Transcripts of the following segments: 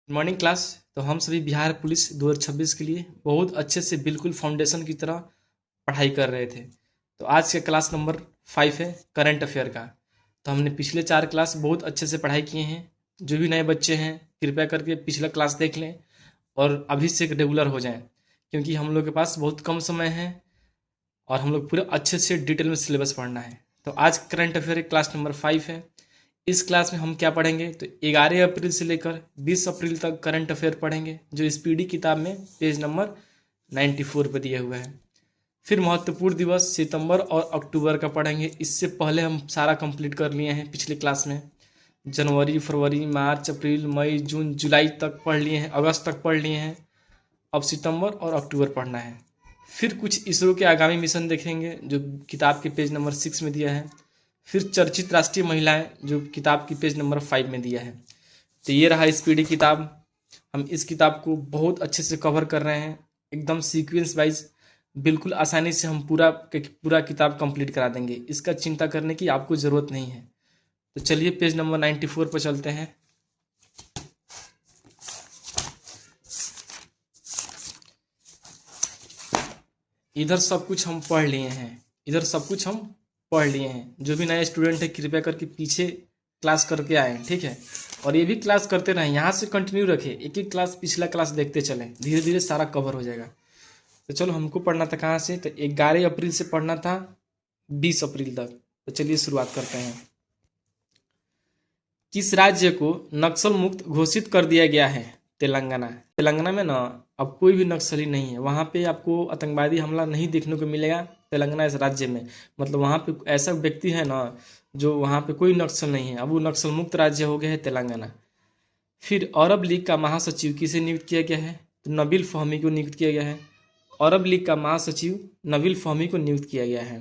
Morning class. तो हम सभी बिहार पुलिस 2026 के लिए बहुत अच्छे से बिल्कुल फाउंडेशन की तरह पढ़ाई कर रहे थे। तो आज का क्लास नंबर 5 है करंट अफेयर का। तो हमने पिछले 4 क्लास बहुत अच्छे से पढ़ाई किए हैं। जो भी नए बच्चे हैं कृपया करके पिछला क्लास देख लें और अभी से रेगुलर हो जाएं, क्योंकि हम लोग के पास बहुत कम समय है और हम लोग पूरे अच्छे से डिटेल में सिलेबस पढ़ना है। तो आज करंट अफेयर क्लास नंबर 5 है। इस क्लास में हम क्या पढ़ेंगे तो 11 अप्रैल से लेकर 20 अप्रैल तक करंट अफेयर पढ़ेंगे, जो स्पीडी किताब में पेज नंबर 94 पर दिया हुआ है। फिर महत्वपूर्ण दिवस सितंबर और अक्टूबर का पढ़ेंगे। इससे पहले हम सारा कंप्लीट कर लिए हैं पिछले क्लास में। जनवरी, फरवरी, मार्च, अप्रैल, मई, जून, जुलाई तक पढ़ लिए हैं, अगस्त तक पढ़ लिए हैं। अब सितंबर और अक्टूबर पढ़ना है। फिर कुछ इसरो के आगामी मिशन देखेंगे, जो किताब के पेज नंबर 6 में दिया है। फिर चर्चित राष्ट्रीय महिलाएं, जो किताब की पेज नंबर 5 में दिया है। तो ये रहा स्पीडी किताब। हम इस किताब को बहुत अच्छे से कवर कर रहे हैं, एकदम सीक्वेंस वाइज। बिल्कुल आसानी से हम पूरा किताब कंप्लीट करा देंगे, इसका चिंता करने की आपको ज़रूरत नहीं है। तो चलिए पेज नंबर 94 पर चलते हैं। इधर सब कुछ हम पढ़ लिए हैं। जो भी नए स्टूडेंट है कृपया करके पीछे क्लास करके आए, ठीक है। और ये भी क्लास करते रहें, यहाँ से कंटिन्यू रखें, एक एक क्लास पिछला क्लास देखते चलें, धीरे धीरे सारा कवर हो जाएगा। तो चलो, हमको पढ़ना था कहाँ से, तो 11 अप्रैल से पढ़ना था 20 अप्रैल तक। तो चलिए शुरुआत करते हैं। किस राज्य को नक्सल मुक्त घोषित कर दिया गया है? तेलंगाना। तेलंगाना में ना अब कोई भी नक्सली नहीं है, वहाँ पे आपको आतंकवादी हमला नहीं देखने को मिलेगा। तेलंगाना इस राज्य में, मतलब वहाँ पे ऐसा व्यक्ति है ना जो वहाँ पे कोई नक्सल नहीं है, अब वो नक्सल मुक्त राज्य हो गया है तेलंगाना। फिर अरब लीग का महासचिव किसे नियुक्त किया गया है? तो नबील फ़हमी को नियुक्त किया गया है। अरब लीग का महासचिव नबील फ़हमी को नियुक्त किया गया है।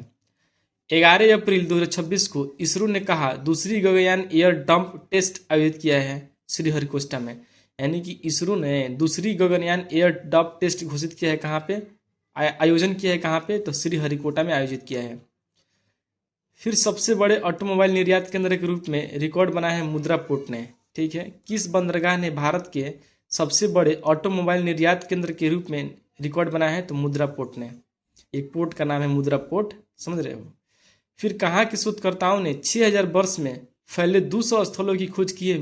11 अप्रैल 2026 को इसरो ने कहा दूसरी गगनयान एयर डंप टेस्ट आयोजित किया है श्रीहरिकोटा में। यानी कि इसरो ने दूसरी गगनयान एयर डंप टेस्ट घोषित किया है। कहाँ पे आयोजन किया है? कहाँ पे? तो श्रीहरिकोटा में आयोजित किया है। फिर सबसे बड़े ऑटोमोबाइल निर्यात केंद्र के रूप में रिकॉर्ड बना है मुद्रा पोर्ट ने, ठीक है। किस बंदरगाह ने भारत के सबसे बड़े ऑटोमोबाइल निर्यात केंद्र के रूप में रिकॉर्ड बना है? तो मुद्रा पोर्ट ने। एक पोर्ट का नाम है मुद्रा पोर्ट, समझ रहे हो। फिर कहाँ के शोधकर्ताओं ने 6000 वर्ष में फैले 200 स्थलों की खोज की है?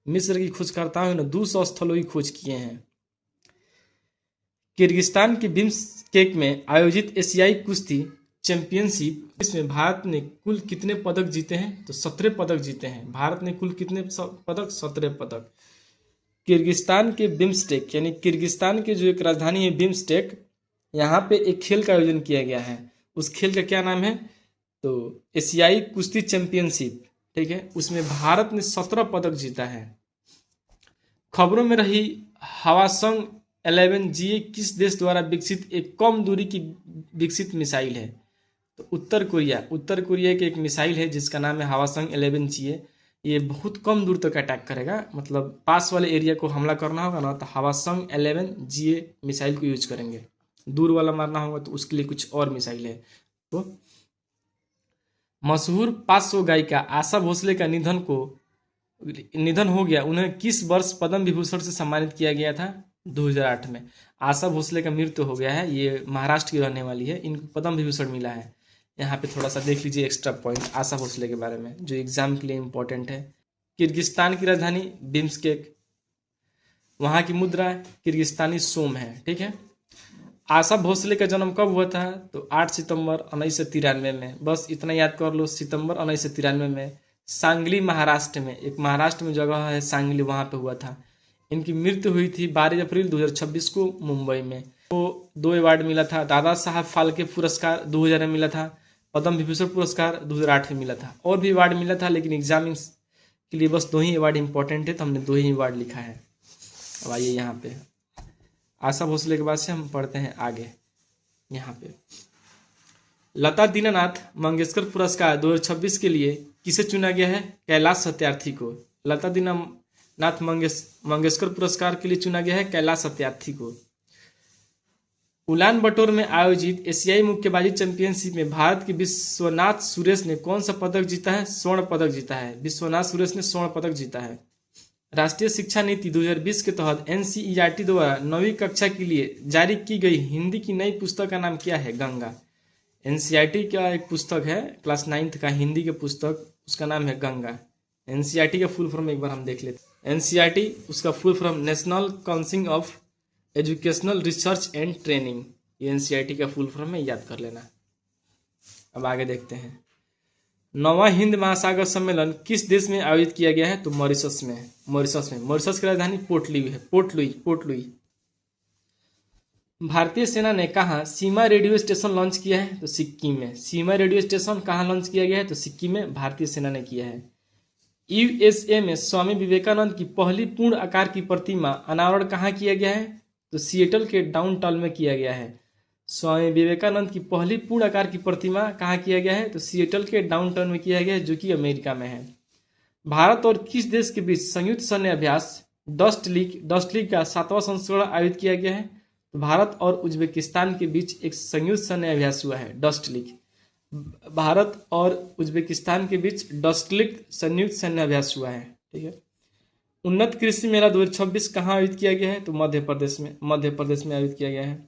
मिस्र की खोजकर्ताओं ने 200 स्थलों की खोज किए हैं। किर्गिस्तान के बिश्केक में आयोजित एशियाई कुश्ती चैंपियनशिप, इसमें भारत ने कुल कितने पदक जीते हैं? तो 17 पदक जीते हैं। भारत ने कुल कितने पदक? 17 पदक। किर्गिस्तान के बिम्स्टेक, यानी किर्गिस्तान के जो एक राजधानी है बिम्स्टेक, यहाँ पे एक खेल का आयोजन किया गया है। उस खेल का क्या नाम है? तो एशियाई कुश्ती चैंपियनशिप, ठीक है। उसमें भारत ने 17 पदक जीता है। खबरों में रही हवासंग 11G किस देश द्वारा विकसित एक कम दूरी की विकसित मिसाइल है? तो उत्तर कोरिया की एक मिसाइल है जिसका नाम है हवासंग 11G। ये बहुत कम दूर तक अटैक करेगा, मतलब पास वाले एरिया को हमला करना होगा ना तो हवासंग 11G मिसाइल को यूज करेंगे। दूर वाला मारना होगा तो उसके लिए कुछ और मिसाइल है। तो मशहूर 500 गायिका आशा भोसले का निधन हो गया। उन्हें किस वर्ष पद्म विभूषण से सम्मानित किया गया था? 2008 में। आशा भोसले का मृत्यु हो गया है, ये महाराष्ट्र की रहने वाली है, इनको पद्म विभूषण मिला है। यहाँ पे थोड़ा सा देख लीजिए एक्स्ट्रा पॉइंट आशा भोसले के बारे में, जो एग्जाम के लिए इम्पोर्टेंट है। किर्गिस्तान की राजधानी बिम्स्केक, वहाँ की मुद्रा किर्गिस्तानी सोम है, ठीक है। आशा भोसले का जन्म कब हुआ था? तो 8 सितंबर 1993 में। बस इतना याद कर लो, सितंबर 1993 में सांगली महाराष्ट्र में, एक महाराष्ट्र में जगह है सांगली, वहाँ पे हुआ था। इनकी मृत्यु हुई थी 12 अप्रैल 2026 को मुंबई में। तो 2 अवार्ड मिला था, दादा साहब फाल्के पुरस्कार 2000 में मिला था, पद्म विभूषण पुरस्कार 2008 में मिला था। और भी अवार्ड मिला था, लेकिन एग्जाम के लिए बस 2 ही अवार्ड इंपॉर्टेंट है, तो हमने 2 ही अवार्ड लिखा है। अब आइए यहाँ पे आशा भोसले के बाद से हम पढ़ते हैं आगे। यहाँ पे लता दीनानाथ मंगेशकर पुरस्कार 2026 के लिए किसे चुना गया है? कैलाश सत्यार्थी को। लता दीनानाथ मंगेशकर पुरस्कार के लिए चुना गया है कैलाश सत्यार्थी को। उलान बटोर में आयोजित एशियाई मुक्केबाजी चैंपियनशिप में भारत के विश्वनाथ सुरेश ने कौन सा पदक जीता है? स्वर्ण पदक जीता है। विश्वनाथ सुरेश ने स्वर्ण पदक जीता है। राष्ट्रीय शिक्षा नीति 2020 के तहत एनसीईआरटी द्वारा 9वीं कक्षा के लिए जारी की गई हिंदी की नई पुस्तक का नाम क्या है? गंगा। एनसीईआरटी का एक पुस्तक है क्लास 9th का हिंदी के पुस्तक, उसका नाम है गंगा। एनसीईआरटी का फुल फॉर्म एक बार हम देख लेते हैं। एनसीईआरटी उसका full form national council of educational research and training, ये एनसीईआरटी का फुल फॉर्म है, याद कर लेना। अब आगे देखते हैं। 9वां हिंद महासागर सम्मेलन किस देश में आयोजित किया गया है? तो मॉरिशस में। मॉरिशस की राजधानी पोर्ट लुई। भारतीय सेना ने कहा सीमा रेडियो स्टेशन लॉन्च किया है? तो सिक्किम में। सीमा रेडियो स्टेशन कहाँ लॉन्च किया गया है? तो सिक्किम में भारतीय सेना ने किया है। यूएसए में स्वामी विवेकानंद की पहली पूर्ण आकार की प्रतिमा अनावरण कहाँ किया गया है? तो सिएटल के डाउनटाउन में किया गया है। स्वामी विवेकानंद की पहली पूर्ण आकार की प्रतिमा कहाँ किया गया है? तो सिएटल के डाउनटाउन में किया गया है, जो कि अमेरिका में है। भारत और किस देश के बीच संयुक्त सैन्य अभ्यास डस्ट लीग का 7वां संस्करण आयोजित किया गया है? तो भारत और उज्बेकिस्तान के बीच एक संयुक्त सैन्य अभ्यास हुआ है, डस्ट लीग। भारत और उज्बेकिस्तान के बीच डस्ट लीग संयुक्त सैन्य अभ्यास हुआ है। ठीक है। उन्नत कृषि मेला 2026 कहाँ आयोजित किया गया है? तो मध्य प्रदेश में आयोजित किया गया है।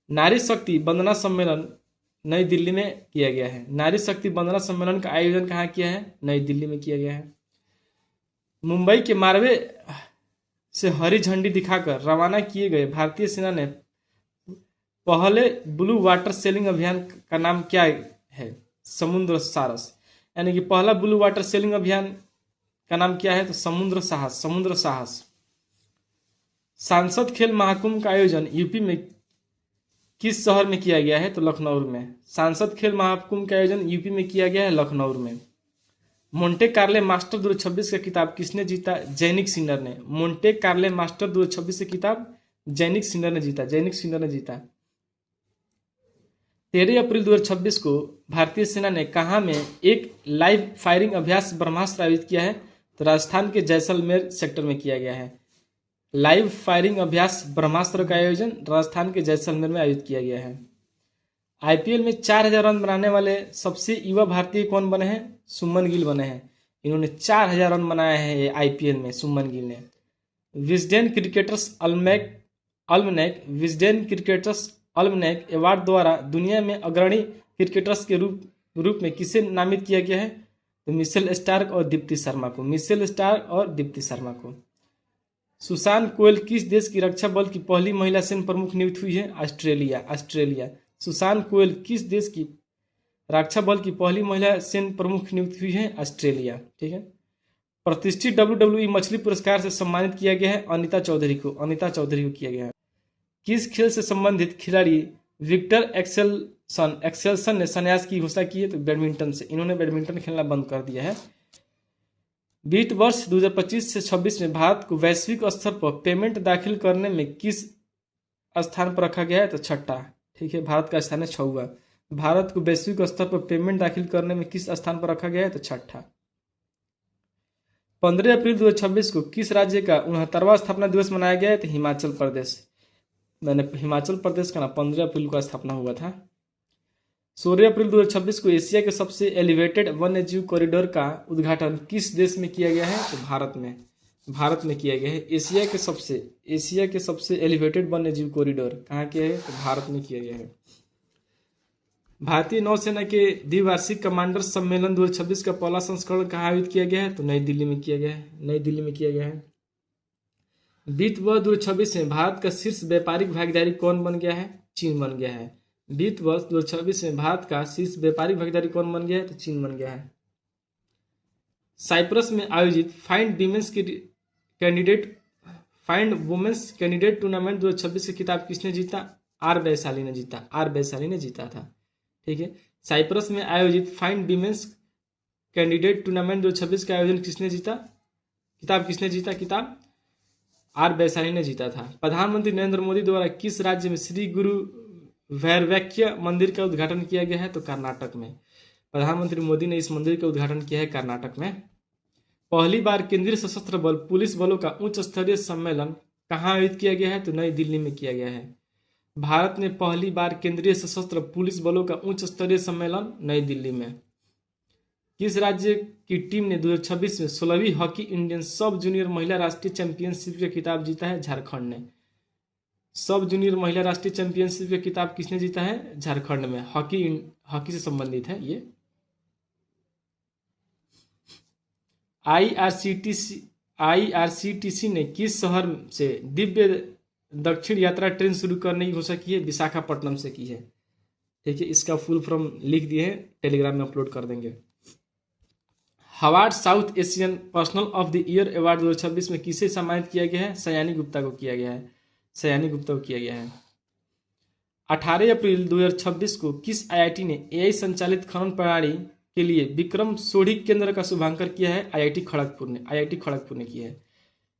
नारी शक्ति वंदना सम्मेलन नई दिल्ली में किया गया है। नारी शक्ति वंदना सम्मेलन का आयोजन कहाँ किया है? नई दिल्ली में किया गया है। मुंबई के मारवे से हरी झंडी दिखाकर रवाना किए गए भारतीय सेना ने पहले ब्लू वाटर सेलिंग अभियान का नाम क्या है? समुद्र साहस। यानी कि पहला ब्लू वाटर सेलिंग अभियान का नाम क्या है? तो समुद्र साहस। सांसद खेल महाकुंभ का आयोजन यूपी में किस शहर में किया गया है? तो लखनऊ में। सांसद खेल महाकुंभ का आयोजन यूपी में किया गया है, लखनऊ में। मोंटे कार्ले मास्टर 2026 का किताब किसने जीता? जैनिक सिन्नर ने। मोंटे कार्ले मास्टर 2026 की किताब जैनिक सिन्नर ने जीता। 13 अप्रैल 2026 को भारतीय सेना ने कहाँ में एक लाइव फायरिंग अभ्यास ब्रह्मास्त्र आयोजित किया है? तो राजस्थान के जैसलमेर सेक्टर में किया गया है। लाइव फायरिंग अभ्यास ब्रह्मास्त्र का आयोजन राजस्थान के जैसलमेर में आयोजित किया गया है। आईपीएल में 4000 रन बनाने वाले सबसे युवा भारतीय कौन बने हैं? सुमन गिल बने हैं। इन्होंने 4000 रन बनाए हैं आईपीएल में, सुमन गिल ने। विजडेन क्रिकेटर्स अल्मनैक अवार्ड द्वारा दुनिया में अग्रणी क्रिकेटर्स के रूप में किसे नामित किया गया है? तो मिशेल स्टार्क और दीप्ति शर्मा को। सुसान कोयल किस देश की रक्षा बल की पहली महिला सेना प्रमुख नियुक्त हुई है? ऑस्ट्रेलिया। सुसान कोयल किस देश की रक्षा बल की पहली महिला सेना प्रमुख नियुक्त हुई है? ऑस्ट्रेलिया। ठीक है। प्रतिष्ठित WWE मछली पुरस्कार से सम्मानित किया गया है अनीता चौधरी को किया गया है। किस खेल से संबंधित खिलाड़ी विक्टर एक्सेल्सन ने संन्यास की घोषणा की है? तो बैडमिंटन से। इन्होंने बैडमिंटन खेलना बंद कर दिया है। वित्त वर्ष 2025 से 26 में भारत को वैश्विक स्तर पर पेमेंट दाखिल करने में किस स्थान पर रखा गया है? तो छठा। ठीक है, भारत का स्थान है 6वां। भारत को वैश्विक स्तर पर पेमेंट दाखिल करने में किस स्थान पर रखा गया है? तो छठा। 15 अप्रैल 2026 को किस राज्य का 69वां स्थापना दिवस मनाया गया है? तो हिमाचल प्रदेश का 15 अप्रैल को स्थापना हुआ था। 16 अप्रैल 2026 को एशिया के सबसे एलिवेटेड वन्य जीव कॉरिडोर का उद्घाटन किस देश में किया गया है? तो भारत में किया गया है। एशिया के सबसे एलिवेटेड वन्य जीव कॉरिडोर कहाँ किया है? तो भारत में किया गया है। भारतीय नौसेना के द्विवार्षिक कमांडर सम्मेलन 2026 का पहला संस्करण कहाँ आयोजित किया गया है? तो नई दिल्ली में किया गया है। वित्त वर्ष 2026 में भारत का शीर्ष व्यापारिक भागीदारी कौन बन गया है? चीन बन गया है। वित्त वर्ष 2026 में भारत का शीर्ष व्यापारिक भागीदारी कौन बन गया है? तो चीन बन गया है। साइप्रस में आयोजित फाइंड वुमेन्स कैंडिडेट टूर्नामेंट 2026 की खिताब किसने जीता? आर वैशाली ने जीता था। ठीक है। साइप्रस में आयोजित फाइंड विमेंस कैंडिडेट टूर्नामेंट 2026 का आयोजन किसने जीता? किताब आर वैशाली ने जीता था। प्रधानमंत्री नरेंद्र मोदी द्वारा किस राज्य में श्री गुरु वैरवैक्य मंदिर का उद्घाटन किया गया है? तो कर्नाटक में। प्रधानमंत्री मोदी ने इस मंदिर का उद्घाटन किया है कर्नाटक में। पहली बार केंद्रीय सशस्त्र बल पुलिस बलों का उच्च स्तरीय सम्मेलन कहाँ आयोजित किया गया है? तो नई दिल्ली में किया गया है। भारत ने पहली बार केंद्रीय सशस्त्र पुलिस बलों का उच्च स्तरीय सम्मेलन नई दिल्ली में। किस राज्य की टीम ने 2026 में 16वीं हॉकी इंडियन सब जूनियर महिला राष्ट्रीय चैंपियनशिप का खिताब जीता है? झारखंड ने। सब जूनियर महिला राष्ट्रीय चैंपियनशिप का खिताब किसने जीता है? झारखंड में। हॉकी से संबंधित है ये। आईआरसीटीसी ने किस शहर से दिव्य दक्षिण यात्रा ट्रेन शुरू करने की घोषणा की है? विशाखापट्टनम से की है। ठीक है, इसका फुल फॉर्म लिख दिए हैं, टेलीग्राम में अपलोड कर देंगे। Harvard south Asian personal of the year award 2026 में किसे सम्मानित किया गया है? सयानी गुप्ता को किया गया है। 18 अप्रैल 2026 को किस आईआईटी ने एआई संचालित खनन प्रणाली के लिए विक्रम सोढ़ी केंद्र का शुभारंभ किया है? आईआईटी खड़गपुर ने किया है।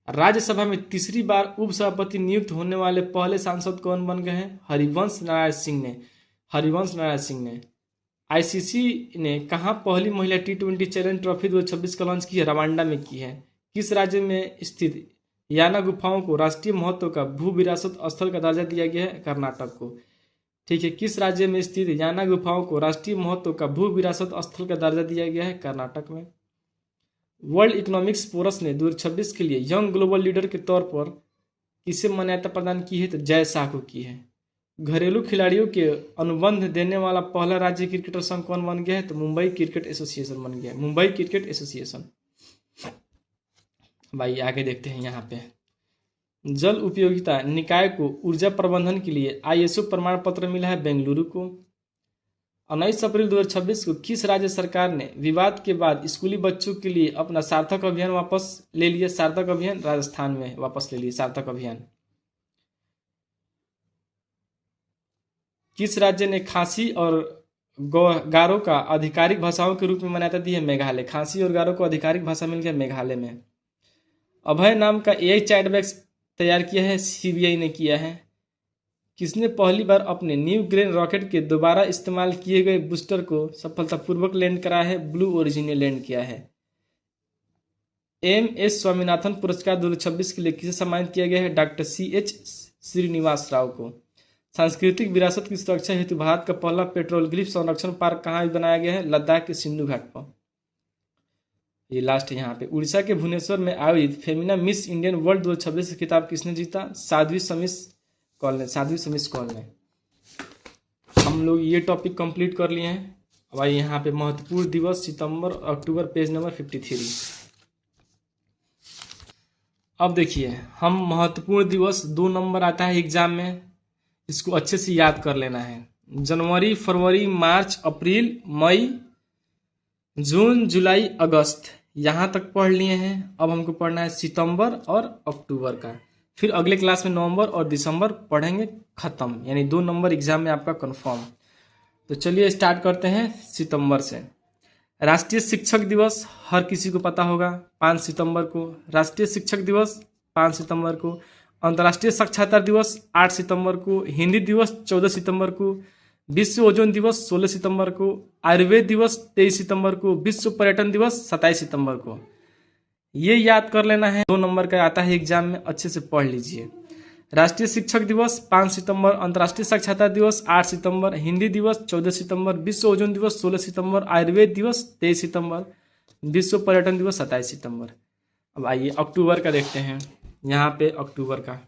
राज्यसभा में तीसरी बार उपसभापति नियुक्त होने वाले पहले सांसद कौन बन गए हैं? हरिवंश नारायण सिंह ने। आईसीसी ने कहां पहली महिला टी20 चैलेंज ट्रॉफी 2026 का लॉन्च की है? रवांडा में की है। किस राज्य में स्थित याना गुफाओं को राष्ट्रीय महत्व का भू विरासत स्थल का दर्जा दिया गया है? कर्नाटक को। ठीक है, किस राज्य में स्थित याना गुफाओं को राष्ट्रीय महत्व का भू विरासत स्थल का दर्जा दिया गया है? कर्नाटक में। वर्ल्ड इकोनॉमिक्स फोरस ने 2026 के लिए यंग ग्लोबल लीडर के तौर पर किसे मान्यता प्रदान की है? तो जय शाह को की है। घरेलू खिलाड़ियों के अनुबंध देने वाला पहला राज्य क्रिकेटर संघ कौन बन गया है? तो मुंबई क्रिकेट एसोसिएशन बन गया है। Mumbai cricket association. भाई आगे देखते हैं। यहाँ पे जल उपयोगिता निकाय को ऊर्जा प्रबंधन के लिए आईएसओ प्रमाण पत्र मिला है बेंगलुरु को। 19 अप्रैल 2026 को किस राज्य सरकार ने विवाद के बाद स्कूली बच्चों के लिए अपना सार्थक अभियान वापस ले लिया? सार्थक अभियान राजस्थान में वापस ले लिया सार्थक अभियान। किस राज्य ने खासी और गारो का आधिकारिक भाषाओं के रूप में मान्यता दी है? मेघालय। खासी और गारो को आधिकारिक भाषा मिल गया मेघालय में। अभय नाम का एआई चैटबॉक्स तैयार किया है? सीबीआई ने किया है। किसने पहली बार अपने न्यू ग्रेन रॉकेट के दोबारा इस्तेमाल किए गए बूस्टर को सफलतापूर्वक लैंड कराया है? ब्लू ओरिजिन ने लैंड किया है। एम.एस. स्वामीनाथन पुरस्कार 2026 के लिए किसे सम्मानित किया गया है? Doctor C.H. श्रीनिवास राव को। सांस्कृतिक विरासत की सुरक्षा हेतु भारत का पहला पेट्रोग्लिफ संरक्षण पार्क कहाँ बनाया गया है? लद्दाख के सिंधु घाट पर। ये लास्ट है यहाँ पे। उड़ीसा के भुवनेश्वर में आयोजित फेमिना मिस इंडियन वर्ल्ड 2026 खिताब किसने जीता? साध्वी समीस कौल ने। हम लोग ये टॉपिक कंप्लीट कर लिए हैं। अब आइए यहाँ पे महत्वपूर्ण दिवस सितंबर अक्टूबर, पेज नंबर 53। अब देखिए, हम महत्वपूर्ण दिवस 2 नंबर आता है एग्जाम में, इसको अच्छे से याद कर लेना है। जनवरी, फरवरी, मार्च, अप्रैल, मई, जून, जुलाई, अगस्त, यहाँ तक पढ़ लिए हैं। अब हमको पढ़ना है सितंबर और अक्टूबर का। फिर अगले क्लास में नवंबर और दिसंबर पढ़ेंगे, खत्म। यानी 2 नंबर एग्जाम में आपका कंफर्म। तो चलिए स्टार्ट करते हैं सितंबर से। राष्ट्रीय शिक्षक दिवस हर किसी को पता होगा, 5 सितंबर को। राष्ट्रीय शिक्षक दिवस 5 सितंबर को। अंतर्राष्ट्रीय साक्षरता दिवस 8 सितंबर को। हिंदी दिवस 14 सितंबर को। विश्व ओजोन दिवस 16 सितंबर को। आयुर्वेद दिवस 23 सितंबर को। विश्व पर्यटन दिवस 27 सितंबर को। ये याद कर लेना है, 2 नंबर का आता है एग्जाम में, अच्छे से पढ़ लीजिए। राष्ट्रीय शिक्षक दिवस 5 सितंबर, अंतर्राष्ट्रीय साक्षरता दिवस 8 सितंबर, हिंदी दिवस 14 सितंबर, विश्व ओजोन दिवस 16 सितंबर, आयुर्वेद दिवस 23 सितंबर, विश्व पर्यटन दिवस 27 सितंबर। अब आइए अक्टूबर का देखते हैं। यहाँ पे अक्टूबर का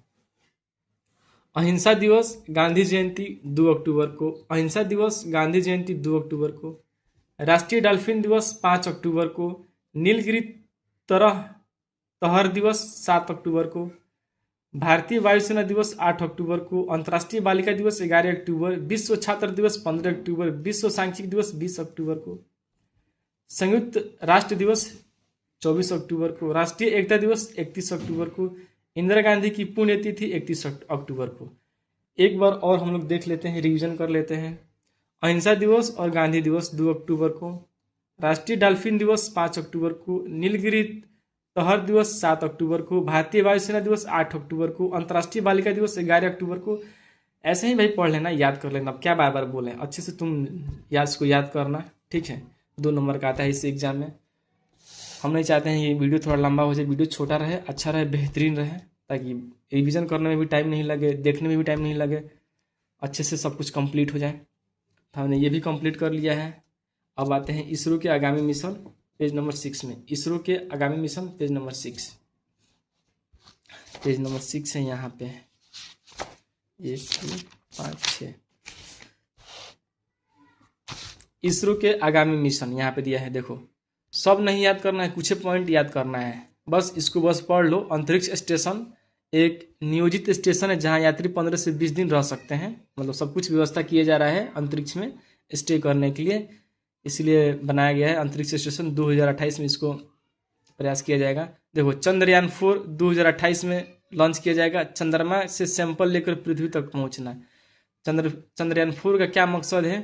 अहिंसा दिवस गांधी जयंती 2 अक्टूबर को। अहिंसा दिवस गांधी जयंती 2 अक्टूबर को। राष्ट्रीय डॉल्फिन दिवस 5 अक्टूबर को। नीलगिरी तहर दिवस 7 अक्टूबर को। भारतीय वायुसेना दिवस 8 अक्टूबर को। अंतर्राष्ट्रीय बालिका दिवस 11 अक्टूबर। विश्व छात्र दिवस 15 अक्टूबर। विश्व सांख्यिक दिवस 20 अक्टूबर को। संयुक्त राष्ट्र दिवस 24 अक्टूबर को। राष्ट्रीय एकता दिवस 31 अक्टूबर को। इंदिरा गांधी की पुण्यतिथि 31 अक्टूबर को। एक बार और हम लोग देख लेते हैं, रिवीजन कर लेते हैं। अहिंसा दिवस और गांधी दिवस 2 अक्टूबर को। राष्ट्रीय डॉल्फिन दिवस 5 अक्टूबर को। नीलगिरी तहर दिवस 7 अक्टूबर को। भारतीय वायुसेना दिवस 8 अक्टूबर को। अंतर्राष्ट्रीय बालिका दिवस 11 अक्टूबर को। ऐसे ही भाई पढ़ लेना, याद कर लेना। अब क्या बार बार बोलें, अच्छे से तुम इसको याद करना, ठीक है। 2 नंबर का आता है इस एग्जाम में। हम नहीं चाहते हैं ये वीडियो थोड़ा लंबा हो जाए, वीडियो छोटा रहे, अच्छा रहे, बेहतरीन रहे, ताकि रिवीजन करने में भी टाइम नहीं लगे, देखने में भी टाइम नहीं लगे, अच्छे से सब कुछ कंप्लीट हो जाए। तो हमने ये भी कंप्लीट कर लिया है। अब आते हैं इसरो के आगामी मिशन पेज नंबर 6 में। इसरो के आगामी mission page number 6, page number 6 है यहाँ पे 1 2 5 6। इसरो के आगामी मिशन यहाँ पे दिया है, देखो सब नहीं याद करना है, कुछ पॉइंट याद करना है, बस इसको बस पढ़ लो। अंतरिक्ष स्टेशन एक नियोजित स्टेशन है जहाँ यात्री 15 से 20 दिन रह सकते हैं, मतलब सब कुछ व्यवस्था किया जा रहा है अंतरिक्ष में स्टे करने के लिए, इसलिए बनाया गया है अंतरिक्ष स्टेशन। 2028 में इसको प्रयास किया जाएगा। देखो चंद्रयान 4 2028 में लॉन्च किया जाएगा। चंद्रमा से सैंपल लेकर पृथ्वी तक पहुंचना। चंद्रयान 4 का क्या मकसद है,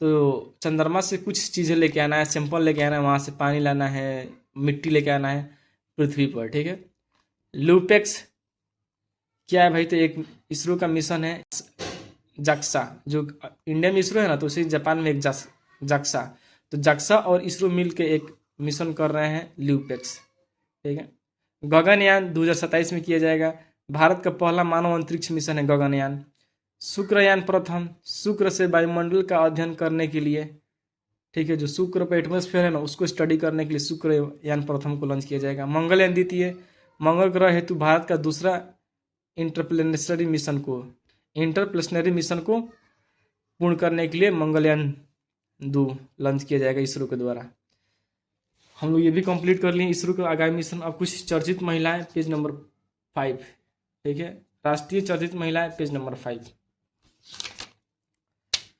तो चंद्रमा से कुछ चीज़ें लेके आना है, सैंपल लेके आना है, वहाँ से पानी लाना है, मिट्टी लेके आना है पृथ्वी पर, ठीक है। लूपेक्स क्या है भाई, तो एक इसरो का मिशन है। जाक्सा, जो इंडिया में इसरो है ना, तो उसी जापान में एक जाक्सा, तो जाक्सा और इसरो मिल के एक मिशन कर रहे हैं ल्यूपेक्स, ठीक है। गगनयान 2027 में किया जाएगा। भारत का पहला मानव अंतरिक्ष मिशन है गगनयान। शुक्रयान प्रथम, शुक्र से वायुमंडल का अध्ययन करने के लिए, ठीक है, जो शुक्र पर एटमॉस्फेयर है ना उसको स्टडी करने के लिए शुक्रयान प्रथम को लॉन्च किया जाएगा। मंगलयान द्वितीय, मंगल ग्रह हेतु भारत का दूसरा इंटरप्लेनेटरी मिशन को पूर्ण करने के लिए मंगलयान 2 लॉन्च किया जाएगा इसरो के द्वारा। हम लोग ये भी कंप्लीट कर लिए इसरो का आगामी मिशन। अब कुछ चर्चित महिलाएं पेज नंबर 5, ठीक है, राष्ट्रीय चर्चित महिलाएं पेज नंबर 5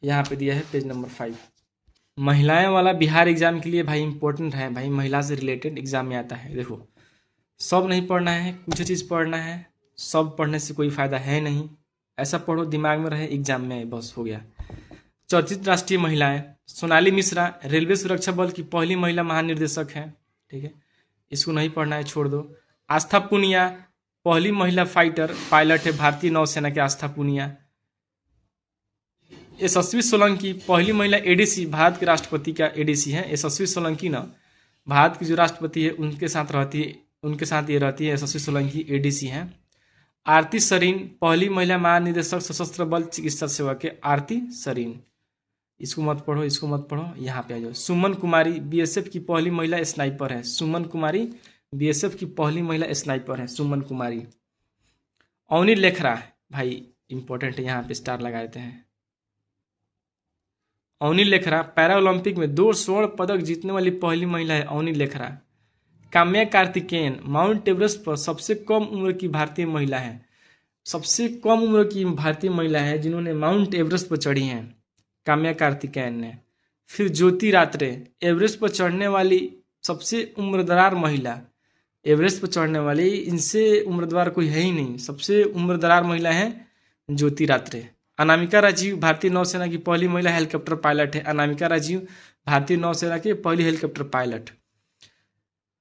यहाँ पे दिया है, पेज नंबर 5। महिलाएं वाला बिहार एग्जाम के लिए भाई इंपॉर्टेंट है, भाई महिला से रिलेटेड एग्जाम में आता है। देखो सब नहीं पढ़ना है, कुछ चीज़ पढ़ना है, सब पढ़ने से कोई फायदा है नहीं, ऐसा पढ़ो दिमाग में रहे, एग्जाम में बस हो गया। चर्चित राष्ट्रीय महिलाएं, सोनाली मिश्रा रेलवे सुरक्षा बल की पहली महिला महानिर्देशक हैं, ठीक है, इसको नहीं पढ़ना है, छोड़ दो। आस्था पुनिया पहली महिला फाइटर पायलट है भारतीय नौसेना के, आस्था पुनिया। यशस्वी सोलंकी पहली महिला एडीसी, भारत के राष्ट्रपति का एडीसी है यशस्वी सोलंकी ना, भारत की जो राष्ट्रपति है उनके साथ ये रहती है यशस्वी सोलंकी, एडीसी हैं। आरती सरीन पहली महिला महानिदेशक सशस्त्र बल चिकित्सा सेवा के, आरती सरीन, इसको मत पढ़ो, यहाँ पे आ जाओ। सुमन कुमारी बीएसएफ की पहली महिला स्नाइपर है, सुमन कुमारी बीएसएफ की पहली महिला स्नाइपर है, सुमन कुमारी। अवनी लेखरा भाई इंपॉर्टेंट है, यहाँ पे स्टार लगा देते हैं। अवनी लेखरा पैरा ओलंपिक में 2 स्वर्ण पदक जीतने वाली पहली महिला है, अवनी लेखरा। काम्या कार्तिकेयन माउंट एवरेस्ट पर सबसे कम उम्र की भारतीय महिला है, सबसे कम उम्र की भारतीय महिला है जिन्होंने माउंट एवरेस्ट पर चढ़ी हैं, काम्या कार्तिकेयन ने। फिर ज्योति रात्रे एवरेस्ट पर चढ़ने वाली सबसे उम्रदरार महिला, एवरेस्ट पर चढ़ने वाली, इनसे उम्रदरार कोई है ही नहीं, सबसे उम्रदरार महिला है ज्योति रात्रे। अनामिका राजीव भारतीय नौसेना की पहली महिला हेलीकॉप्टर पायलट है, अनामिका राजीव भारतीय नौसेना की पहली हेलीकॉप्टर पायलट।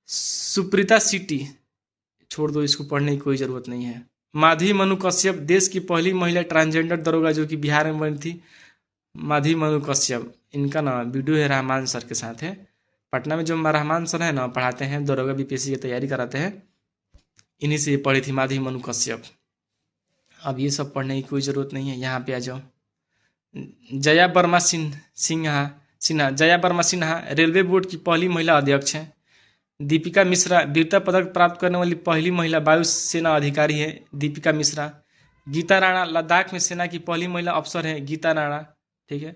सुप्रीता सिटी छोड़ दो, इसको पढ़ने की कोई जरूरत नहीं है। माधवी मनु कश्यप देश की पहली महिला ट्रांसजेंडर दरोगा जो कि बिहार में बनी थी, माधवी मनु कश्यप, इनका ना वीडियो है रहमान सर के साथ है, पटना में जो रहमान सर है ना पढ़ाते हैं, दरोगा बीपीएससी की तैयारी कराते हैं, इन्हीं से पढ़ी थी माधवी मनु कश्यप। अब ये सब पढ़ने की कोई ज़रूरत नहीं है, यहाँ पे आ जाओ। जया वर्मा सिन्हा जया वर्मा सिन्हा रेलवे बोर्ड की पहली महिला अध्यक्ष हैं। दीपिका मिश्रा वीरता पदक प्राप्त करने वाली पहली महिला वायुसेना अधिकारी है, दीपिका मिश्रा। गीता राणा लद्दाख में सेना की पहली महिला अफसर है, गीता राणा, ठीक है।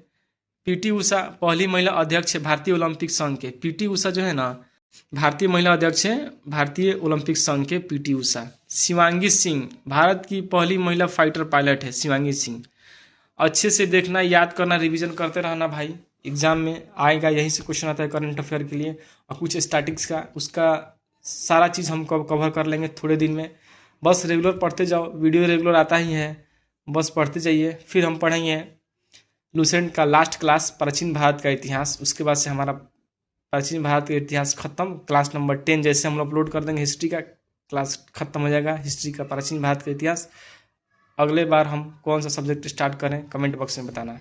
पीटी उषा पहली महिला अध्यक्ष है भारतीय ओलंपिक संघ के, पीटी उषा जो है ना भारतीय महिला अध्यक्ष है भारतीय ओलंपिक संघ के, पीटी उषा। शिवांगी सिंह भारत की पहली महिला फाइटर पायलट है, शिवांगी सिंह। अच्छे से देखना, याद करना, रिवीजन करते रहना भाई, एग्जाम में आएगा, यहीं से क्वेश्चन आता है करंट अफेयर के लिए, और कुछ स्टैटिक्स का, उसका सारा चीज़ हम कवर कर लेंगे थोड़े दिन में। बस रेगुलर पढ़ते जाओ, वीडियो रेगुलर आता ही है, बस पढ़ते जाइए। फिर हम पढ़ेंगे लूसेंट का लास्ट क्लास प्राचीन भारत का इतिहास, उसके बाद से हमारा प्राचीन भारत का इतिहास खत्म। क्लास नंबर 10 जैसे हम अपलोड कर देंगे, हिस्ट्री का क्लास खत्म हो जाएगा, हिस्ट्री का प्राचीन भारत का इतिहास। अगले बार हम कौन सा सब्जेक्ट स्टार्ट करें कमेंट बॉक्स में बताना।